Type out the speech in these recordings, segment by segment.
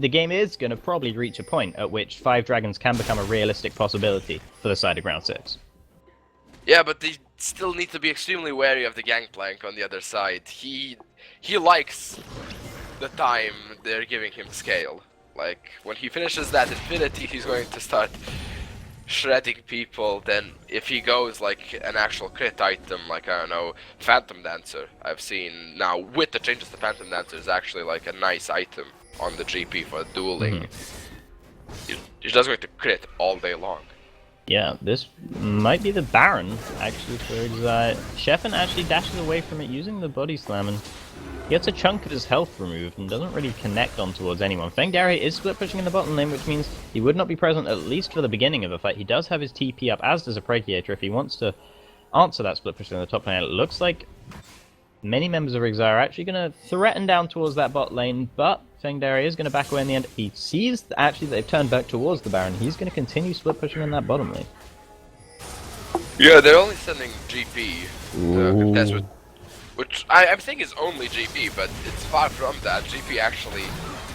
the game is going to probably reach a point at which 5 dragons can become a realistic possibility for the side of Ground 6. Yeah, but they still need to be extremely wary of the Gangplank on the other side. He likes the time they're giving him scale. Like, when he finishes that Infinity, he's going to start shredding people. Then if he goes like an actual crit item, like, I don't know, Phantom Dancer, I've seen now with the changes to Phantom Dancer is actually like a nice item on the GP for dueling. He's just going to crit all day long. Yeah, this might be the Baron, actually, for Exile. Sheffin actually dashes away from it using the Body Slam, and he gets a chunk of his health removed and doesn't really connect on towards anyone. Fengari is split pushing in the bottom lane, which means he would not be present at least for the beginning of the fight. He does have his TP up, as does a Pregiator, if he wants to answer that split push in the top lane. It looks like many members of Exile are actually going to threaten down towards that bot lane, but Fengari is going to back away in the end. He sees actually that they've turned back towards the Baron. He's going to continue split pushing in that bottom lane. Yeah, they're only sending GP to contest with, which I think is only GP, but it's far from that. GP actually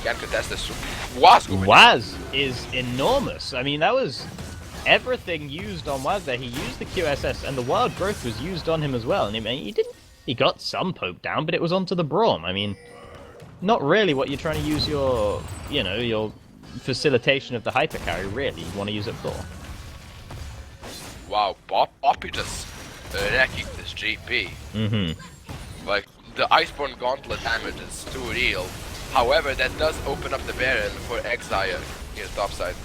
can contest this. Waz is enormous. I mean, that was everything used on Waz there. He used the QSS, and the Wild Growth was used on him as well. And he got some poke down, but it was onto the Braum. I mean, not really what you're trying to use your, your facilitation of the hyper carry, really. You want to use it for. Wow, Poppy just wrecking this GP. Like, the Iceborne Gauntlet damage is too real. However, that does open up the Baron for Exile near the top side.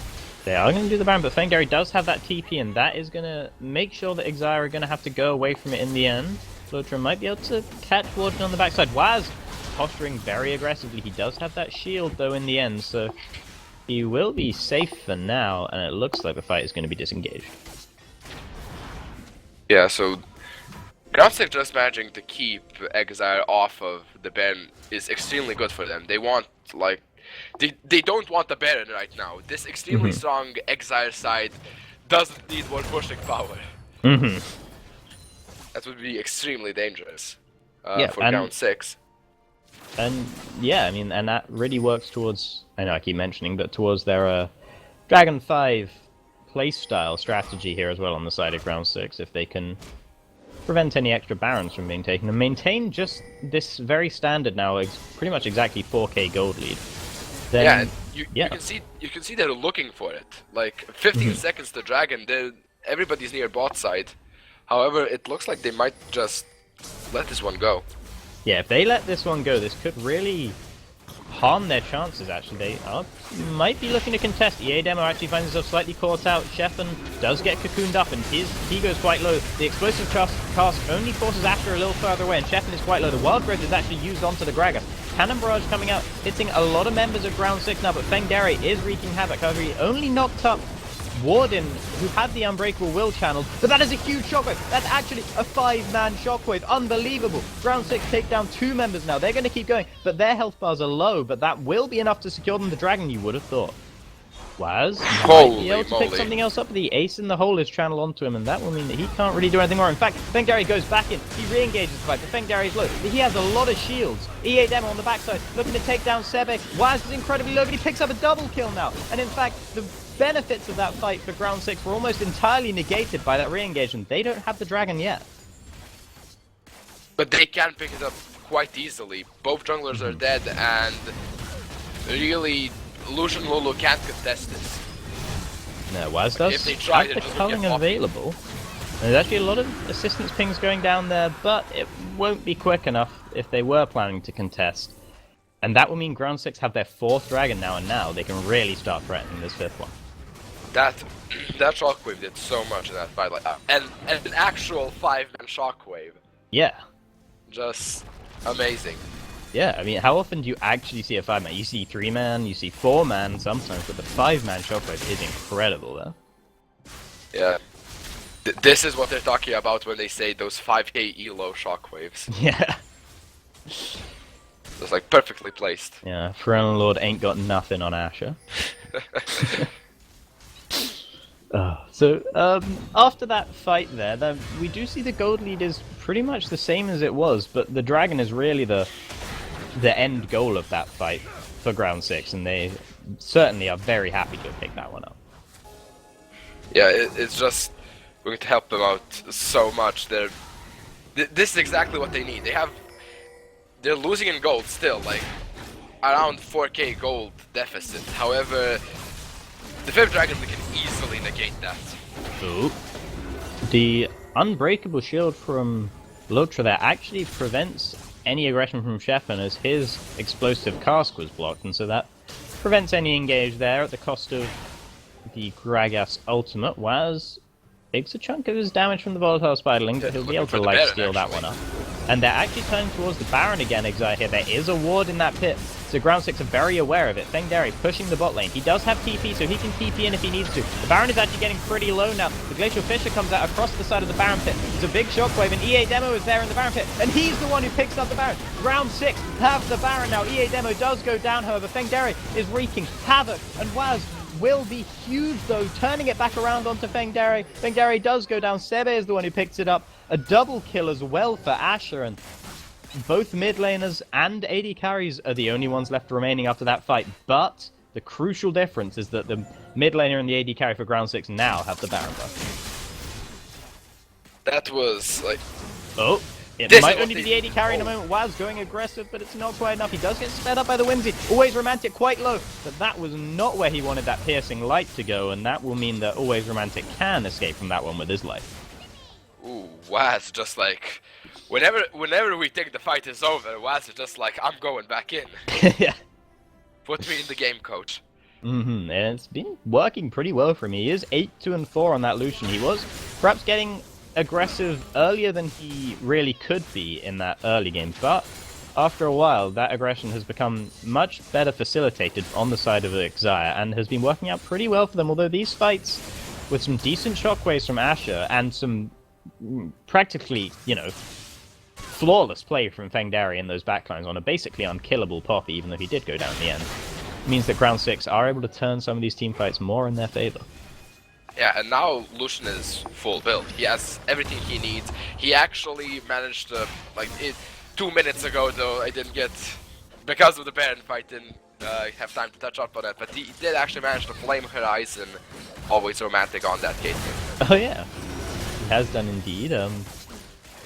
They are going to do the Baron, but Fengari does have that TP, and that is going to make sure that Exile are going to have to go away from it in the end. Flotra might be able to catch Warden on the backside. Waz posturing very aggressively. He does have that shield, though, in the end, so he will be safe for now, and it looks like the fight is going to be disengaged. Yeah, so Ground 6 just managing to keep Exile off of the Baron is extremely good for them. They want, like, they don't want the Baron right now. This extremely strong Exile side doesn't need more pushing power. That would be extremely dangerous for Ground 6. And yeah, I mean, and that really works towards, I know I keep mentioning, but towards their Dragon 5 playstyle strategy here as well on the side of Ground 6, if they can prevent any extra Barons from being taken and maintain just this very standard now, pretty much exactly 4k gold lead. Then, you can see they're looking for it. Like 15 seconds to Dragon, everybody's near bot side. However, it looks like they might just let this one go. Yeah, if they let this one go, this could really harm their chances, actually. They might be looking to contest. EA Demo actually finds himself slightly caught out. Sheffin does get cocooned up, and he goes quite low. The explosive cast only forces Asher a little further away, and Sheffin is quite low. The Wild Growth is actually used onto the Gragas. Cannon Barrage coming out, hitting a lot of members of Ground 6 now, but Fengari is wreaking havoc. However, he only knocked up Warden, who had the Unbreakable Will channeled, but that is a huge shockwave. That's actually a 5-man shockwave. Unbelievable. Ground 6 take down 2 members now. They're going to keep going, but their health bars are low, but that will be enough to secure them the Dragon, you would have thought. Waz might be able to pick something else up. The Ace in the Hole is channeled onto him, and that will mean that he can't really do anything more. In fact, Fengari goes back in. He re-engages the fight, but Fengari is low. He has a lot of shields. EA Demo on the backside, looking to take down Sebek. Waz is incredibly low, but he picks up a double kill now. And in fact, the benefits of that fight for Ground 6 were almost entirely negated by that re-engagement. They don't have the Dragon yet. But they can pick it up quite easily. Both junglers are dead, and really, Lucian Lulu can't contest this. No, Waz does if they try, have the culling available. There's actually a lot of assistance pings going down there, but it won't be quick enough if they were planning to contest. And that will mean Ground 6 have their 4th Dragon now, and now they can really start threatening this 5th one. That shockwave did so much in that fight, like, and an actual 5-man shockwave. Yeah. Just amazing. Yeah, I mean, how often do you actually see a 5-man? You see 3-man, you see 4-man sometimes, but the 5-man shockwave is incredible, though. Yeah. This is what they're talking about when they say those 5k elo shockwaves. Yeah. It's like perfectly placed. Yeah, Throne Lord ain't got nothing on Asher. So, after that fight there, we do see the gold lead is pretty much the same as it was, but the Dragon is really the end goal of that fight. for Ground 6, and they certainly are very happy to have picked that one up. Yeah, it's just going to help them out so much. This is exactly what they need. They're losing in gold still, like around 4k gold deficit. However, the 5th Dragon can easily negate that. Ooh. The unbreakable shield from Lutra there actually prevents any aggression from Shephan, as his explosive cask was blocked, and so that prevents any engage there at the cost of the Gragas ultimate. Waz takes a chunk of his damage from the volatile spiderling, but he'll be able to lifesteal that one up. And they're actually turning towards the Baron again, Exile here. There is a ward in that pit, so Ground 6 are very aware of it. Fengdari pushing the bot lane. He does have TP, so he can TP in if he needs to. The Baron is actually getting pretty low now. The Glacial Fissure comes out across the side of the Baron pit. There's a big shockwave, and EA Demo is there in the Baron pit, and he's the one who picks up the Baron. Ground 6 have the Baron now. EA Demo does go down, however. Fengdari is wreaking havoc, and Waz will be huge though, turning it back around onto Fengdari. Fengdari does go down. Sebe is the one who picks it up. A double kill as well for Asher, and both mid laners and AD carries are the only ones left remaining after that fight. But the crucial difference is that the mid laner and the AD carry for Ground 6 now have the Baron buff. That was like... Oh, it might only be the AD carry in a moment. Waz going aggressive, but it's not quite enough. He does get sped up by the Whimsy. Always Romantic quite low, but that was not where he wanted that piercing light to go, and that will mean that Always Romantic can escape from that one with his life. Ooh, Waz just like... Whenever we think the fight is over, Waz is just like, I'm going back in. Yeah. Put me in the game, coach. And it's been working pretty well for him. He is 8-2-4 on that Lucian. He was perhaps getting aggressive earlier than he really could be in that early game, but after a while that aggression has become much better facilitated on the side of Exire and has been working out pretty well for them, although these fights with some decent shockwaves from Asher and some practically, you know, flawless play from Fengdari in those backlines on a basically unkillable Poppy, even though he did go down in the end, means that Ground 6 are able to turn some of these team fights more in their favor. Yeah, and now Lucian is full build. He has everything he needs. He actually managed to, 2 minutes ago though, I didn't get, because of the Baron fight, didn't have time to touch up on it, but he did actually manage to Flame Horizon, Always Romantic on that Caitlyn. Oh yeah, he has done indeed.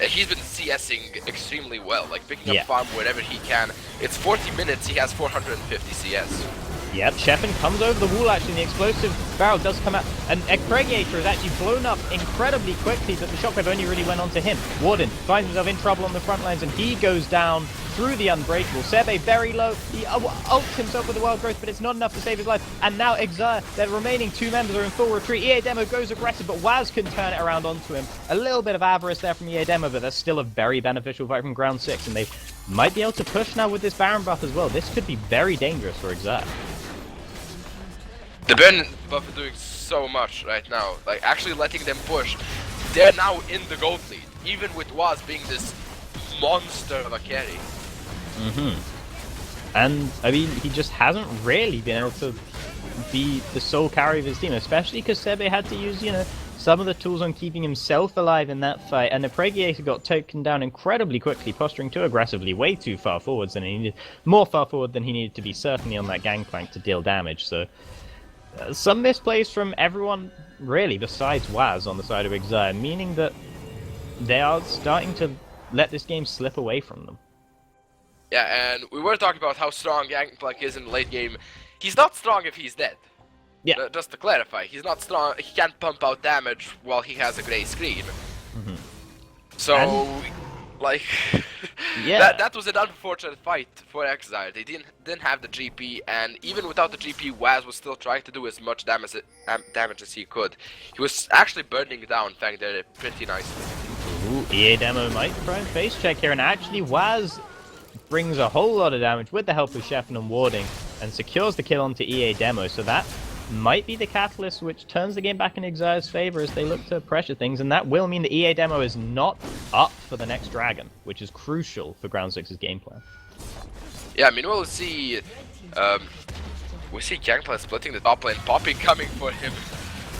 He's been CSing extremely well, like picking up farm wherever he can. It's 40 minutes, he has 450 CS. Yep, Shephan comes over the wall actually, and the explosive barrel does come out. And Egregiator is actually blown up incredibly quickly, but the shockwave only really went onto him. Warden finds himself in trouble on the front lines, and he goes down through the Unbreakable. Sebe very low, he ults himself with the Wild Growth, but it's not enough to save his life. And now Exire, their remaining 2 members are in full retreat. EA Demo goes aggressive, but Waz can turn it around onto him. A little bit of avarice there from EA Demo, but that's still a very beneficial fight from Ground 6, and they might be able to push now with this Baron buff as well. This could be very dangerous for Exire. The Baron buff is doing so much right now, like actually letting them push. They're now in the gold lead, even with Waz being this monster of a carry. And, I mean, he just hasn't really been able to be the sole carry of his team, especially because Sebe had to use, you know, some of the tools on keeping himself alive in that fight, and the Pregiator got taken down incredibly quickly, posturing too aggressively, way too far forwards than he needed, more far forward than he needed to be, certainly on that gangplank to deal damage, so... some misplays from everyone, really, besides Waz on the side of Exire, meaning that they are starting to let this game slip away from them. Yeah, and we were talking about how strong Gangplank is in the late game. He's not strong if he's dead. Yeah. Just to clarify, he's not strong. He can't pump out damage while he has a grey screen. So, like, yeah, that was an unfortunate fight for Exile. They didn't have the GP, and even without the GP, Waz was still trying to do as much damage as he could. He was actually burning down Fangdare pretty nicely. Ooh, EA Demo might try and face check here, and actually Waz brings a whole lot of damage with the help of Shephan and warding, and secures the kill onto EA Demo, so that might be the catalyst which turns the game back in Exire's favor as they look to pressure things, and that will mean that EA Demo is not up for the next dragon, which is crucial for Ground 6's game plan. Yeah, meanwhile we see Gangplank splitting the top lane, Poppy coming for him.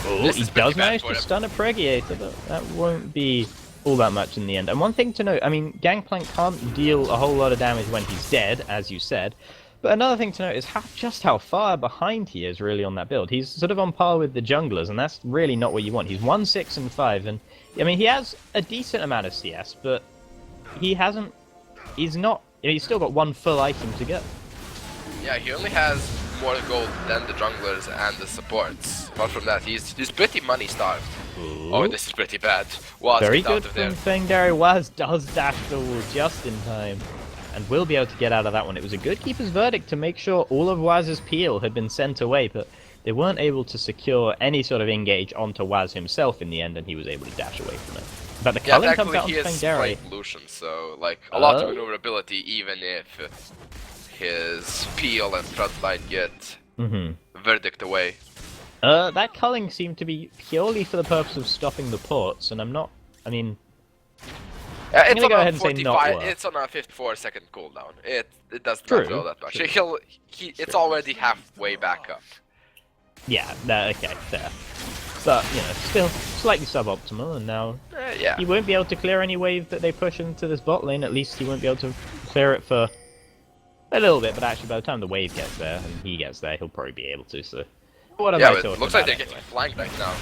Oh, he does manage to stun a Pregiator, but that won't be all that much in the end. And one thing to note, I mean, Gangplank can't deal a whole lot of damage when he's dead, as you said, But another thing to note is just how far behind he is really on that build. He's sort of on par with the junglers, and that's really not what you want. He's 1, 6, and 5, and I mean he has a decent amount of CS, but he hasn't. He's not. He's still got one full item to go. Yeah, he only has more gold than the junglers and the supports. Apart from that, he's pretty money starved. Ooh. Oh, this is pretty bad. Waz Very get out good of from there. Fengdari. Waz does dash the wall just in time, and will be able to get out of that one. It was a good keeper's verdict to make sure all of Waz's peel had been sent away, but they weren't able to secure any sort of engage onto Waz himself in the end, and he was able to dash away from it. But the culling comes out on he is Fengdari. playing Lucian, so like a lot of maneuverability, even if his peel and frontline get verdict away. That culling seemed to be purely for the purpose of stopping the ports, and I'm not. I mean, I'm It's gonna on go a ahead and say not 45. worth. It's on a 54-second cooldown. It doesn't True, matter all that much. true. It's already halfway back up. Yeah, okay, fair. But, you know, still slightly suboptimal, and now Yeah. he won't be able to clear any wave that they push into this bot lane. At least he won't be able to clear it for a little bit, but actually by the time the wave gets there, and he gets there, he'll probably be able to, so... What am I Yeah, but talking it looks like about they're anyway? getting flanked right now.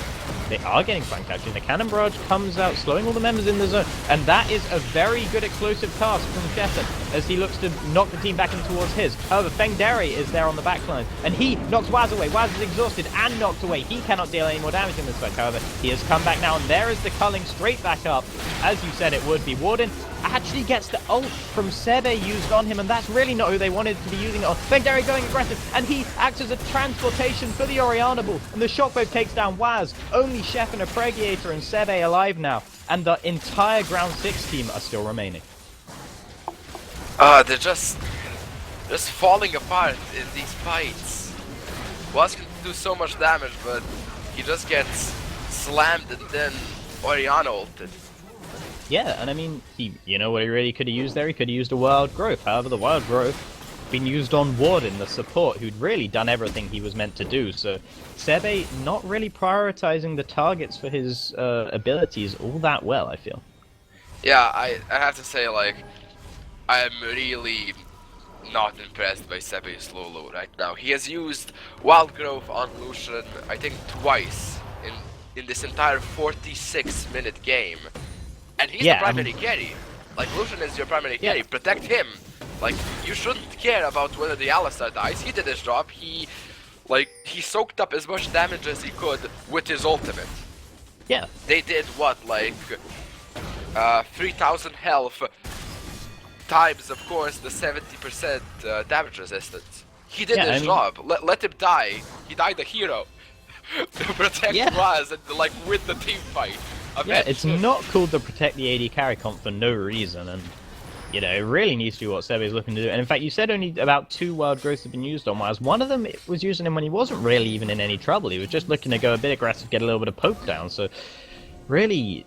They are getting flanked actually. The cannon barrage comes out, slowing all the members in the zone, and that is a very good explosive task from Shepard as he looks to knock the team back in towards his. However, Fengdari is there on the backline, and he knocks Waz away. Waz is exhausted and knocked away. He cannot deal any more damage in this fight. However, he has come back now, and there is the culling straight back up, as you said it would be. Warden actually gets the ult from Sebe used on him, and that's really not who they wanted to be using it on. Fengdari going aggressive, and he acts as a transportation for the Oriana ball, and the shockwave takes down Waz. Only Chef and a Pregiator and Sebe alive now, and the entire ground 6 team are still remaining. They're just falling apart in these fights. Waz can do so much damage, but he just gets slammed and then Oriana ulted. Yeah, and I mean, you know what he really could have used there? He could have used a Wild Growth. However, the Wild Growth been used on Warden, the support, who'd really done everything he was meant to do. So Sebe not really prioritizing the targets for his abilities all that well, I feel. Yeah, I have to say, like, I am really not impressed by Sebe's Lulu right now. He has used Wild Growth on Lucian, I think, twice in this entire 46-minute game. And he's the primary carry. Like, Lucian is your primary carry. Protect him. Like, you shouldn't care about whether the Alistar dies. He did his job. He soaked up as much damage as he could with his ultimate. Yeah. They did what, like, 3,000 health times, of course, the 70% damage resistance. He did his job. Let him die. He died a hero. To protect Waz and, like, win the team fight. Yeah, it's not called the Protect the AD carry comp for no reason, and you know, it really needs to be what Sebe is looking to do. And in fact, you said only about 2 Wild Growths have been used on Waz. One of them was using him when he wasn't really even in any trouble. He was just looking to go a bit aggressive, get a little bit of poke down. So, really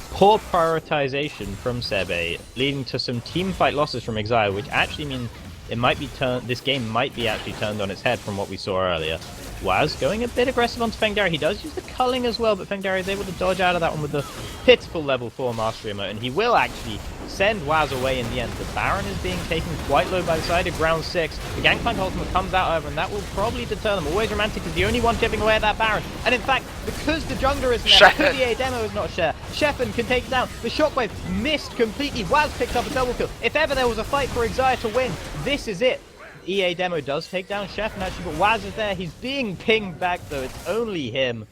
poor prioritization from Sebe, leading to some team fight losses from Exile, which actually mean it might be this game might be actually turned on its head from what we saw earlier. Waz going a bit aggressive onto Fengdari. He does use the culling as well, but Fengdari is able to dodge out of that one with the pitiful level 4 mastery emote, and he will actually send Waz away in the end. The Baron is being taken quite low by the side of ground 6. The Gangplank ultimate comes out, however, and that will probably deter them. Always Romantic is the only one chipping away at that Baron. And in fact, because the jungler isn't there, because the A demo is not share, Sheffen can take it down. The shockwave missed completely. Waz picks up a double kill. If ever there was a fight for Exile to win, this is it. EA demo does take down Sheffen actually, but Waz is there. He's being pinged back though. It's only him.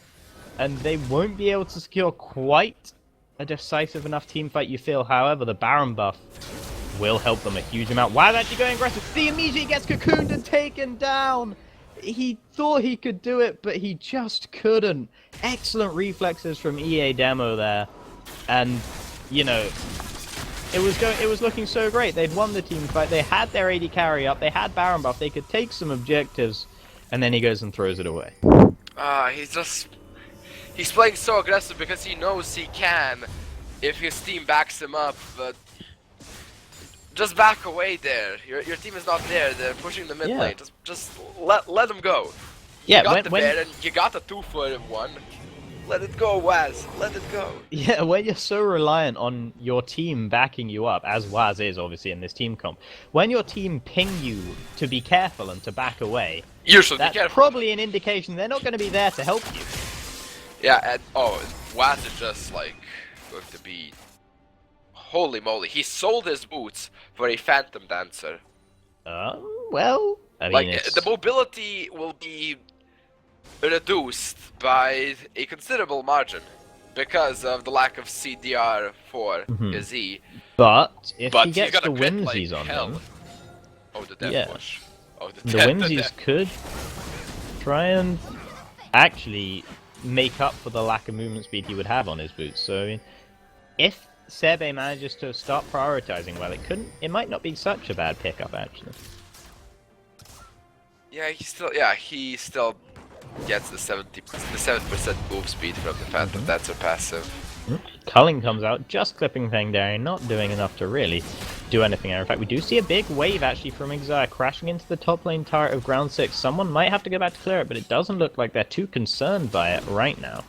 And they won't be able to secure quite a decisive enough team fight, you feel. However, the Baron buff will help them a huge amount. Waz actually going aggressive. He immediately gets cocooned and taken down. He thought he could do it, but he just couldn't. Excellent reflexes from EA demo there. And, you know, it was looking so great. They'd won the team fight. They had their AD carry up. They had Baron buff. They could take some objectives, and then he goes and throws it away. He's playing so aggressive because he knows he can if his team backs him up. But just back away there. Your team is not there. They're pushing the mid lane. Just let them go. Yeah, you got the Baron. You got the 2-for-1. Let it go, Waz. Let it go. Yeah, when you're so reliant on your team backing you up, as Waz is obviously in this team comp, when your team ping you to be careful and to back away, You should be that's careful. probably an indication they're not going to be there to help you. Yeah, and Waz is just like going to be. Holy moly! He sold his boots for a Phantom Dancer. Well, I mean, Like the mobility will be reduced by a considerable margin because of the lack of CDR for Z. but if But he gets he's the gonna crit whimsies like on hell. them, Oh, the death Yeah. push. Oh, the whimsies could try and actually make up for the lack of movement speed he would have on his boots. So, I mean, if Sebe manages to start prioritizing well, it might not be such a bad pickup actually. Yeah, he still gets the 7% move speed from the Phantom. That's a passive. Culling comes out, just clipping Fangdarian, not doing enough to really do anything there. In fact, we do see a big wave actually from Exile crashing into the top lane turret of Ground 6. Someone might have to go back to clear it, but it doesn't look like they're too concerned by it right now.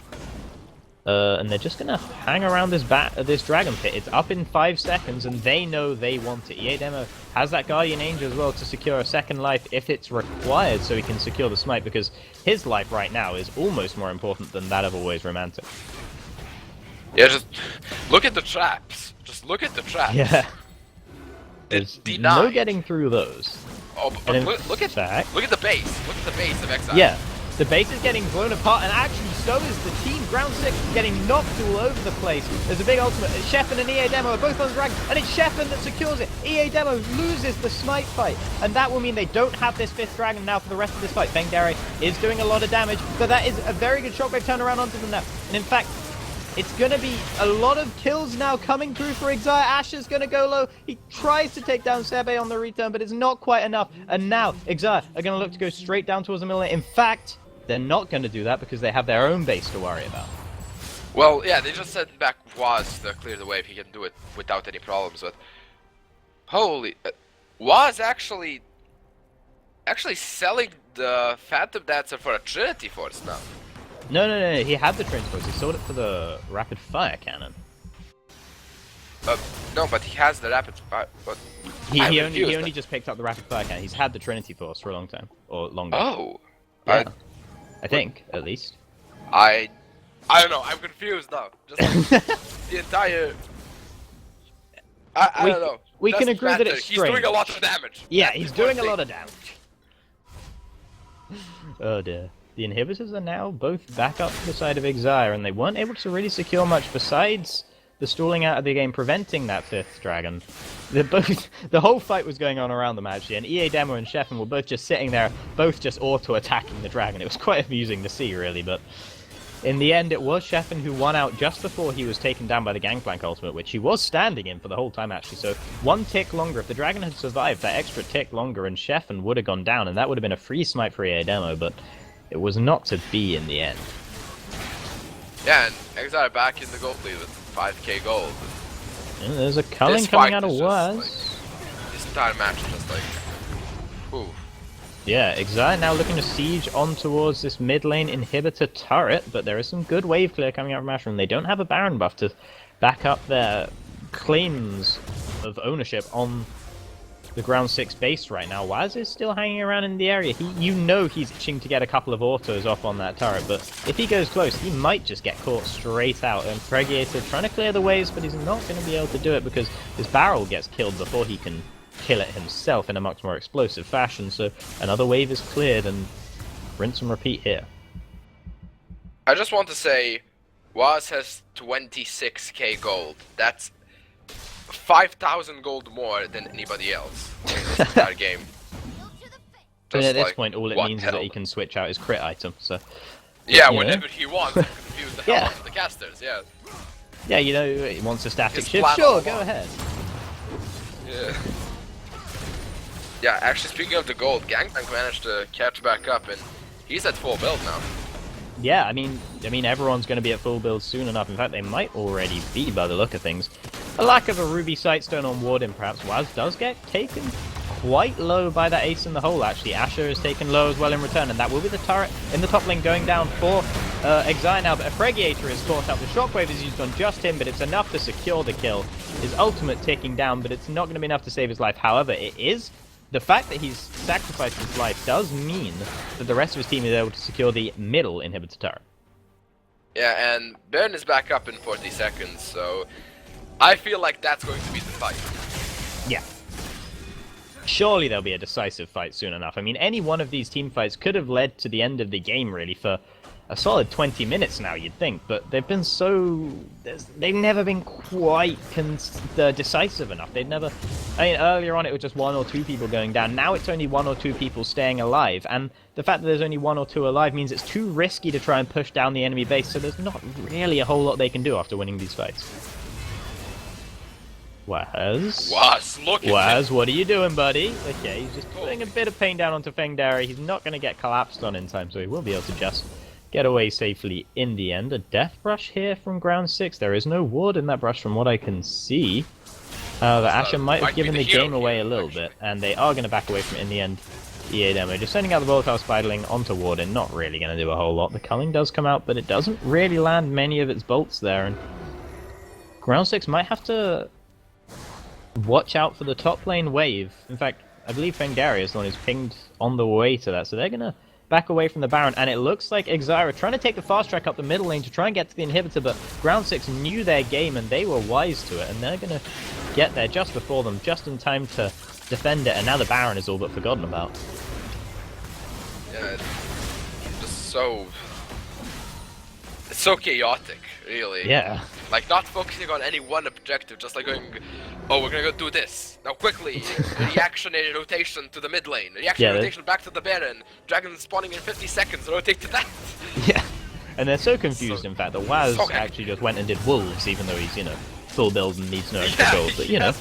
And they're just gonna hang around this Dragon Pit. It's up in 5 seconds, and they know they want it. EA Demo has that Guardian Angel as well to secure a second life if it's required, so he can secure the smite, because his life right now is almost more important than that of Always Romantic. Yeah, just look at the traps. Just look at the traps. Yeah. It's There's denied. no getting through those. Oh, but And in look at fact- look at the base. Look at the base of Exile. Yeah, the base is getting blown apart, and actually so is the team. Ground 6 getting knocked all over the place. There's a big ultimate. Sheffen and EA Demo are both on the dragon, and it's Sheffen that secures it. EA Demo loses the smite fight, and that will mean they don't have this 5th dragon now for the rest of this fight. Fengdari is doing a lot of damage, but that is a very good shockwave turnaround onto them now. And in fact, it's going to be a lot of kills now coming through for Exile. Ashe is going to go low. He tries to take down Sebe on the return, but it's not quite enough. And now Exile are going to look to go straight down towards the middle lane. In fact, they're not going to do that because they have their own base to worry about. Well, yeah, they just sent back Waz to clear the wave. He can do it without any problems. But holy, Waz actually selling the Phantom Dancer for a Trinity Force now. No. He had the Trinity Force. He sold it for the Rapid Fire Cannon. No, but he has the Rapid Fire. But He only just picked up the Rapid Fire Cannon. He's had the Trinity Force for a long time, or longer. Oh, yeah. I think at least. I don't know. I'm confused now. Just the entire. I don't know. We can Doesn't agree that matter. it's He's doing strange. a lot of damage. Yeah, That's he's the doing a important lot of damage. Oh dear. The inhibitors are now both back up to the side of Exire, and they weren't able to really secure much besides the stalling out of the game, preventing that 5th dragon. The whole fight was going on around them actually, and EA Demo and Sheffen were both just sitting there, both just auto-attacking the dragon. It was quite amusing to see, really, but in the end, it was Sheffen who won out just before he was taken down by the Gangplank ultimate, which he was standing in for the whole time, actually. So, 1 tick longer. If the dragon had survived that extra tick longer, and Sheffen would have gone down, and that would have been a free smite for EA Demo, but it was not to be in the end. Yeah, and Exile back in the gold lead with 5k gold. And there's a culling This coming fight out of is Waz. just, like, this entire match is just like, ooh. Yeah, Exile now looking to siege on towards this mid lane inhibitor turret, but there is some good wave clear coming out from Mushroom. They don't have a Baron buff to back up their claims of ownership on the Ground 6 base right now. Waz is still hanging around in the area. You know he's itching to get a couple of autos off on that turret, but if he goes close, he might just get caught straight out. And Pregiator trying to clear the waves, but he's not going to be able to do it because his barrel gets killed before he can kill it himself in a much more explosive fashion. So another wave is cleared, and rinse and repeat here. I just want to say, Waz has 26k gold. That's 5,000 gold more than anybody else in this entire game. But Just at this like, point, all it what means is hell? that he can switch out his crit item. So Yeah, you whenever know. he wants, to confuse the hell Yeah. out of the casters, yeah. yeah, you know, he wants a static His shift. plan Sure, all go along. ahead. Yeah. Yeah, actually speaking of the gold, Gangplank managed to catch back up and he's at full build now. Yeah, I mean, everyone's going to be at full build soon enough. In fact, they might already be by the look of things. A lack of a Ruby Sightstone on Warden, perhaps. Waz does get taken quite low by that ace in the hole, actually. Asher is taken low as well in return, and that will be the turret in the top lane going down for Exile now. But a Pregiator is caught up. The Shockwave is used on just him, but it's enough to secure the kill. His ultimate ticking down, but it's not going to be enough to save his life. However, it is... The fact that he's sacrificed his life does mean that the rest of his team is able to secure the middle inhibitor turret. Yeah, and Baron is back up in 40 seconds, so I feel like that's going to be the fight. Yeah. Surely there'll be a decisive fight soon enough. I mean, any one of these team fights could have led to the end of the game, really, for a solid 20 minutes now, you'd think. But they've been so... They've never been quite decisive enough. They've never... I mean, earlier on it was just 1 or 2 people going down. Now it's only 1 or 2 people staying alive. And the fact that there's only 1 or 2 alive means it's too risky to try and push down the enemy base. So there's not really a whole lot they can do after winning these fights. Waz, look at Waz, what are you doing, buddy? Okay, he's just putting a bit of pain down onto Fengdari. He's not going to get collapsed on in time, so he will be able to just get away safely in the end. A death brush here from ground 6. There is no ward in that brush from what I can see. The Asher might have given the game away a little bit, and they are going to back away from it in the end. EA Demo just sending out the volatile spiderling onto Warden, not really going to do a whole lot. The culling does come out, but it doesn't really land many of its bolts there, and ground 6 might have to watch out for the top lane wave. In fact, I believe Fengari is the one who's pinged on the way to that, so they're going to back away from the Baron, and it looks like Exile are trying to take the fast track up the middle lane to try and get to the inhibitor, but ground 6 knew their game and they were wise to it, and they're going to get there just before them, just in time to defend it, and now the Baron is all but forgotten about. Yeah, it's just so... It's so chaotic, really. Yeah. Like, not focusing on any one objective, just like going, oh, we're gonna go do this. Now quickly, reactionary rotation to the mid lane, reactionary rotation back to the Baron, dragon spawning in 50 seconds, rotate to that. Yeah, and they're so confused, in fact, that Waz actually just went and did Wolves, even though he's, you know, full build and needs no extra gold, but, you know.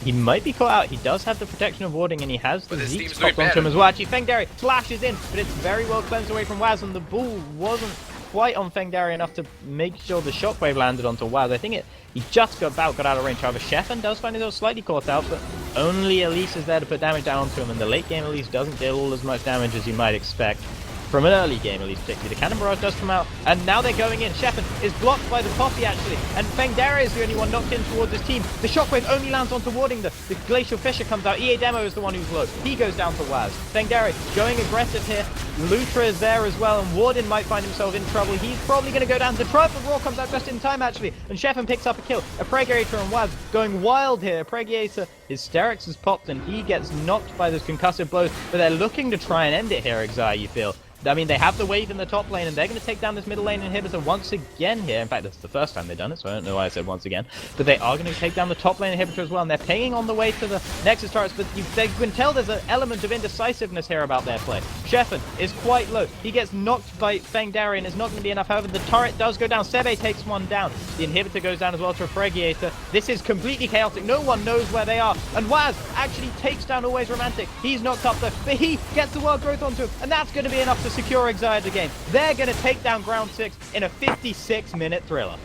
He might be caught out. He does have the protection of warding, and he has the Zeke popped onto him as well. Actually, Fengdari flashes in, but it's very well cleansed away from Waz, and the bull wasn't quite on Fengdari enough to make sure the shockwave landed onto Waz. I think he just got out of range. However, Sheffen does find himself slightly caught out, but only Elise is there to put damage down onto him, and the late game Elise doesn't deal all as much damage as you might expect. From an early game, at least particularly. The Cannon Barrage does come out, and now they're going in. Sheffen is blocked by the Poppy, actually, and Fengdari is the only one knocked in towards his team. The Shockwave only lands onto warding the Glacial Fissure comes out. EA Demo is the one who's low. He goes down to Waz. Fengdari going aggressive here. Lutra is there as well, and Warden might find himself in trouble. He's probably going to go down to try, but Raw comes out just in time, actually, and Sheffen picks up a kill. A Pregiator and Waz going wild here. A Pregiator, Hysterics is popped, and he gets knocked by those concussive blows, but they're looking to try and end it here, Exile, you feel. I mean, they have the wave in the top lane, and they're going to take down this middle lane inhibitor once again here. In fact, that's the first time they've done it, so I don't know why I said once again. But they are going to take down the top lane inhibitor as well, and they're pinging on the way to the Nexus turrets, but you can tell there's an element of indecisiveness here about their play. Sheffen is quite low. He gets knocked by Fengdari, and it's not going to be enough. However, the turret does go down. Sebe takes one down. The inhibitor goes down as well to a Pregiator. This is completely chaotic. No one knows where they are. And Waz actually takes down Always Romantic. He's knocked up though, but he gets the World Growth onto him, and that's going to be enough to secure Exile the game. They're going to take down ground 6 in a 56-minute thriller.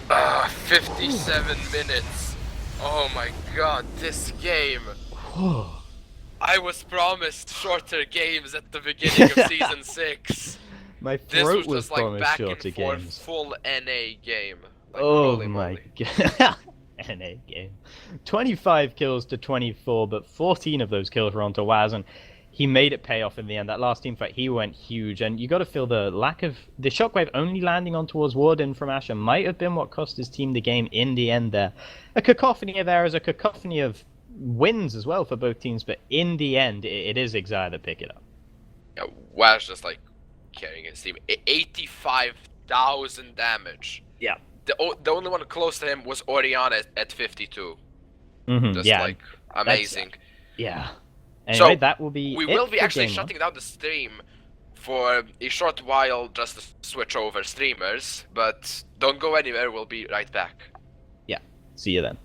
57 minutes. Oh my god, this game. I was promised shorter games at the beginning of Season 6. My throat was just promised back shorter and forth, games. full NA game. Like, oh my god. NA game. 25 kills to 24, but 14 of those kills were onto Waz, and he made it pay off in the end. That last team fight, he went huge, and you got to feel the lack of... The shockwave only landing on towards Warden from Asher might have been what cost his team the game in the end there. A cacophony of errors, a cacophony of wins as well for both teams, but in the end, it is Exile that pick it up. Yeah, Waz just like carrying his team. 85,000 damage. Yeah. The only one close to him was Oriana at 52. Just yeah, like amazing. Yeah. Anyway, So, that will be we it will be for actually Game shutting down the stream for a short while just to switch over streamers, but don't go anywhere, we'll be right back. Yeah. See you then.